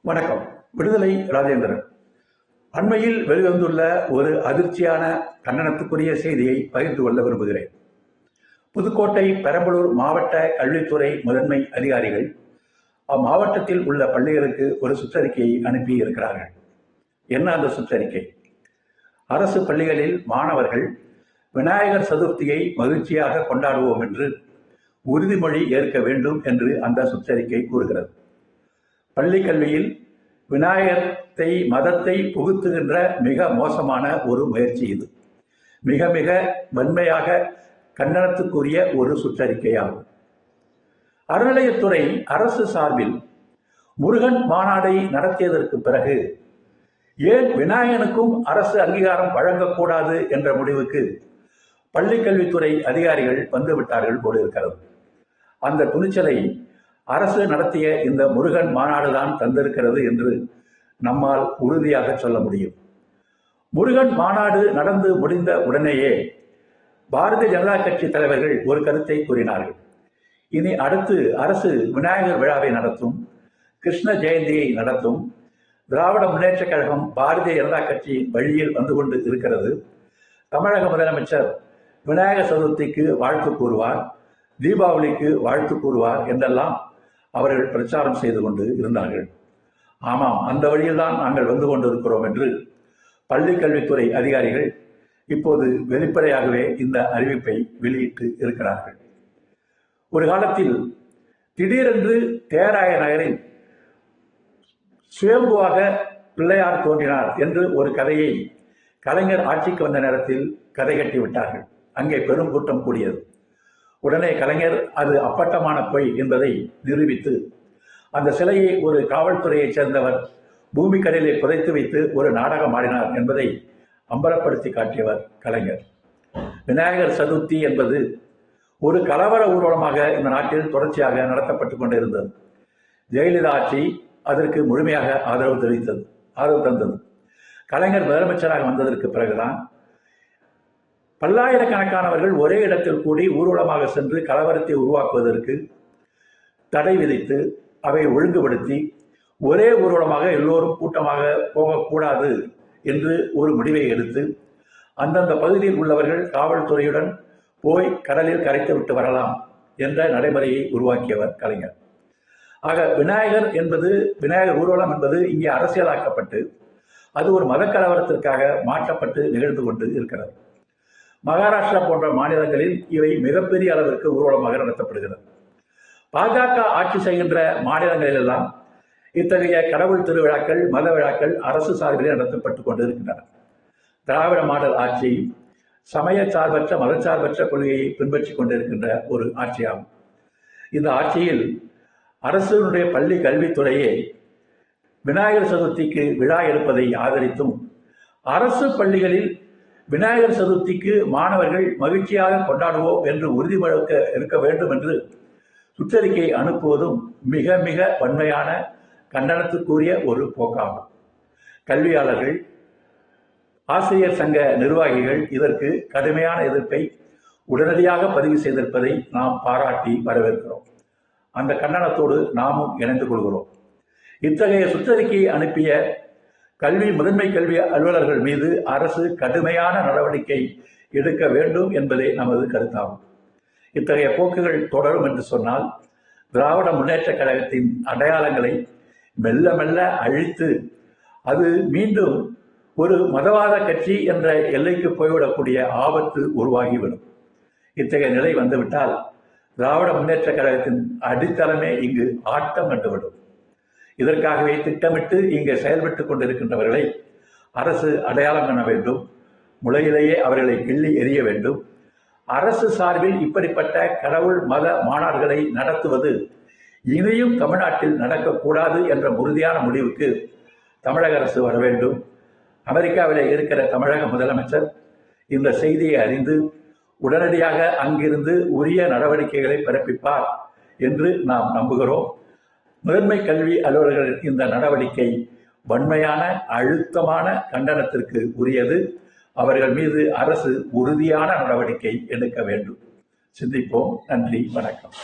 வணக்கம். விடுதலை ராஜேந்திரன். அண்மையில் வெளிவந்துள்ள ஒரு அதிர்ச்சியான கண்டனத்துக்குரிய செய்தியை பகிர்ந்து கொள்ள விரும்புகிறேன். புதுக்கோட்டை பெரம்பலூர் மாவட்ட கல்வித்துறை முதன்மை அதிகாரிகள் அம்மாவட்டத்தில் உள்ள பள்ளிகளுக்கு ஒரு சுற்றறிக்கையை அனுப்பி இருக்கிறார்கள். என்ன அந்த சுற்றறிக்கை? அரசு பள்ளிகளில் மாணவர்கள் விநாயகர் சதுர்த்தியை மகிழ்ச்சியாக கொண்டாடுவோம் என்று உறுதிமொழி ஏற்க வேண்டும் என்று அந்த சுற்றறிக்கை கூறுகிறது. பள்ளி கல்வியில் விநாயகத்தை மதத்தை புகுத்துகின்ற மிக மோசமான ஒரு முயற்சி இது. மிக மிக வன்மையாக கண்டனத்துக்குரிய ஒரு சுற்றறிக்கையாகும். அறநிலையத்துறை அரசு சார்பில் முருகன் மாநாடை நடத்தியதற்கு பிறகு ஏன் விநாயகனுக்கும் அரசு அங்கீகாரம் வழங்கக்கூடாது என்ற முடிவுக்கு பள்ளிக்கல்வித்துறை அதிகாரிகள் வந்துவிட்டார்கள் போல இருக்கிறது. அந்த துணிச்சலை அரசு நடத்திய இந்த முருகன் மாநாடு தான் தந்திருக்கிறது என்று நம்மால் உறுதியாக சொல்ல முடியும். முருகன் மாநாடு நடந்து முடிந்த உடனேயே பாரதிய ஜனதா கட்சி தலைவர்கள் ஒரு கருத்தை கூறினார்கள். இனி அடுத்து அரசு விநாயகர் விழாவை நடத்தும், கிருஷ்ண ஜெயந்தியை நடத்தும். திராவிட முன்னேற்ற கழகம் பாரதிய ஜனதா கட்சி வழியில் வந்து கொண்டு இருக்கிறது. தமிழக முதலமைச்சர் விநாயகர் சதுர்த்திக்கு வாழ்த்து கூறுவார், தீபாவளிக்கு வாழ்த்து கூறுவார் என்றெல்லாம் அவர்கள் பிரச்சாரம் செய்து கொண்டு இருந்தார்கள். ஆமாம், அந்த வழியில்தான் நாங்கள் வந்து கொண்டிருக்கிறோம் என்று பள்ளி கல்வித்துறை அதிகாரிகள் இப்போது வெளிப்படையாகவே இந்த அறிவிப்பை வெளியிட்டு இருக்கிறார்கள். ஒரு காலத்தில் திடீரென்று தேராய நகரில் சுயம்புவாக பிள்ளையார் தோன்றினார் என்று ஒரு கதையை கலைஞர் ஆட்சிக்கு வந்த நேரத்தில் கதை கட்டி விட்டார்கள். அங்கே பெரும் கூட்டம் கூடியது. உடனே கலைஞர் அது அப்பட்டமான பொய் என்பதை நிரூபித்து அந்த சிலையை ஒரு காவல்துறையைச் சேர்ந்தவர் பூமிக்கரையிலே புதைத்து வைத்து ஒரு நாடகம் ஆடினார் என்பதை அம்பலப்படுத்தி காட்டியவர் கலைஞர். விநாயகர் சதுர்த்தி என்பது ஒரு கலவர ஊர்வலமாக இந்த நாட்டில் தொடர்ச்சியாக நடத்தப்பட்டு கொண்டிருந்தது. ஜெயலலிதா ஆட்சி அதற்கு முழுமையாக ஆதரவு தந்தது. கலைஞர் முதலமைச்சராக வந்ததற்கு பிறகுதான் பல்லாயிரக்கணக்கானவர்கள் ஒரே இடத்தில் கூடி ஊர்வலமாக சென்று கலவரத்தை உருவாக்குவதற்கு தடை விதித்து அவை ஒழுங்குபடுத்தி ஒரே ஊர்வலமாக எல்லோரும் கூட்டமாக போகக்கூடாது என்று ஒரு முடிவை எடுத்து அந்தந்த பகுதியில் உள்ளவர்கள் காவல்துறையுடன் போய் கடலில் கரைத்து விட்டு வரலாம் என்ற நடைமுறையை உருவாக்கியவர் கலைஞர். ஆக விநாயகர் ஊர்வலம் என்பது இங்கே அரசியலாக்கப்பட்டு அது ஒரு மத கலவரத்திற்காக மாற்றப்பட்டு நிகழ்ந்து கொண்டு இருக்கிறது. மகாராஷ்டிரா போன்ற மாநிலங்களில் இவை மிகப்பெரிய அளவிற்கு ஊர்வலமாக நடத்தப்படுகிறது. பாஜக ஆட்சி செய்கின்ற மாநிலங்களிலெல்லாம் இத்தகைய கடவுள் திருவிழாக்கள், மத விழாக்கள் அரசு சார்பிலே நடத்தப்பட்டு கொண்டிருக்கின்றன. திராவிட மாடல் ஆட்சி சமய சார்பற்ற மதச்சார்பற்ற கொள்கையை பின்பற்றி கொண்டிருக்கின்ற ஒரு ஆட்சியாகும். இந்த ஆட்சியில் அரசுடைய பள்ளி கல்வித்துறையே விநாயகர் சதுர்த்திக்கு விழா எடுப்பதை ஆதரித்தும் அரசு பள்ளிகளில் விநாயகர் சதுர்த்திக்கு மாணவர்கள் மகிழ்ச்சியாக கொண்டாடுவோம் என்று உறுதிமொழிக்க இருக்க வேண்டும் என்று சுற்றறிக்கை அனுப்புவதும் மிக மிக வன்மையான கண்டனத்துக்குரிய ஒரு போக்காகும். கல்வியாளர்கள், ஆசிரியர் சங்க நிர்வாகிகள் இதற்கு கடுமையான எதிர்ப்பை உடனடியாக பதிவு செய்திருப்பதை நாம் பாராட்டி வரவேற்கிறோம். அந்த கண்டனத்தோடு நாமும் இணைந்து கொள்கிறோம். இத்தகைய சுற்றறிக்கையை அனுப்பிய முதன்மை கல்வி அலுவலர்கள் மீது அரசு கடுமையான நடவடிக்கை எடுக்க வேண்டும் என்பதே நமது கருத்தாகும். இத்தகைய போக்குகள் தொடரும் என்று சொன்னால் திராவிட முன்னேற்ற கழகத்தின் அடையாளங்களை மெல்ல மெல்ல அழித்து அது மீண்டும் ஒரு மதவாத கட்சி என்ற எல்லைக்கு போய்விடக்கூடிய ஆபத்து உருவாகிவிடும். இத்தகைய நிலை வந்துவிட்டால் திராவிட முன்னேற்ற கழகத்தின் அடித்தளமே இங்கு ஆட்டம் கண்டுவிடும். இதற்காகவே திட்டமிட்டு இங்கே செயல்பட்டு கொண்டிருக்கின்றவர்களை அரசு அடையாளம் காண வேண்டும். முளையிலேயே அவர்களை கிள்ளி எறிய வேண்டும். அரசு சார்பில் இப்படிப்பட்ட கடவுள் மத மாநாடுகளை நடத்துவது இனியும் தமிழ்நாட்டில் நடக்கக்கூடாது என்ற உறுதியான முடிவுக்கு தமிழக அரசு வர வேண்டும். அமெரிக்காவிலே இருக்கிற தமிழக முதலமைச்சர் இந்த செய்தியை அறிந்து உடனடியாக அங்கிருந்து உரிய நடவடிக்கைகளை பிறப்பிப்பார் என்று நாம் நம்புகிறோம். முதன்மை கல்வி அலுவலர்கள் இந்த நடவடிக்கை வன்மையான அழுத்தமான கண்டனத்திற்கு உரியது. அவர்கள் மீது அரசு உறுதியான நடவடிக்கை எடுக்க வேண்டும். சிந்திப்போம். நன்றி, வணக்கம்.